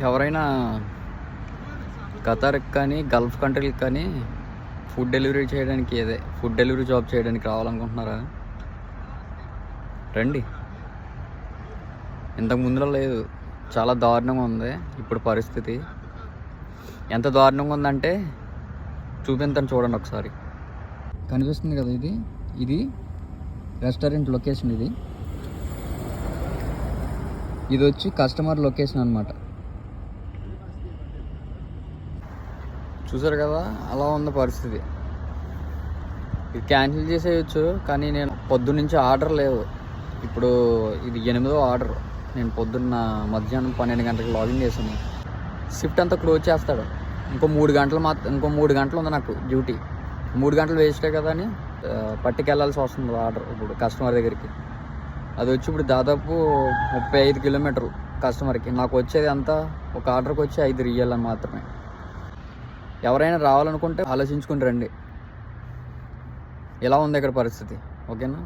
ఎవరైనా ఖతార్కి కానీ గల్ఫ్ కంట్రీలకు కానీ ఫుడ్ డెలివరీ చేయడానికి ఫుడ్ డెలివరీ జాబ్ చేయడానికి రావాలనుకుంటున్నారా? రండి. ఇంతకు ముందులో లేదు, చాలా దారుణంగా ఉంది ఇప్పుడు పరిస్థితి. ఎంత దారుణంగా ఉందంటే చూపించని చూడండి ఒకసారి. కనిపిస్తుంది కదా, ఇది రెస్టారెంట్ లొకేషన్. ఇది వచ్చి కస్టమర్ లొకేషన్ అన్నమాట. చూసారు కదా, అలా ఉంది పరిస్థితి. ఇది క్యాన్సిల్ చేసేయచ్చు, కానీ నేను పొద్దున్నుంచి ఆర్డర్ లేవు. ఇప్పుడు ఇది 8వ ఆర్డర్. నేను పొద్దున్న మధ్యాహ్నం 12 గంటలకు లాగిన్ చేశాను. షిఫ్ట్ అంతా క్లోజ్ చేస్తాడు. ఇంకో 3 గంటలు ఉంది నాకు డ్యూటీ. 3 గంటలు వేస్టే కదా అని పట్టుకెళ్ళాల్సి వస్తుంది ఆర్డర్ ఇప్పుడు కస్టమర్ దగ్గరికి. అది వచ్చి ఇప్పుడు దాదాపు 35 కిలోమీటర్లు కస్టమర్కి. నాకు వచ్చేది అంతా ఒక ఆర్డర్కి వచ్చి 5 రియాలని మాత్రమే. ఎవరైనా రావాలనుకుంటే ఆలోచించుకుని రండి. ఎలా ఉంది ఇక్కడ పరిస్థితి, ఓకేనా?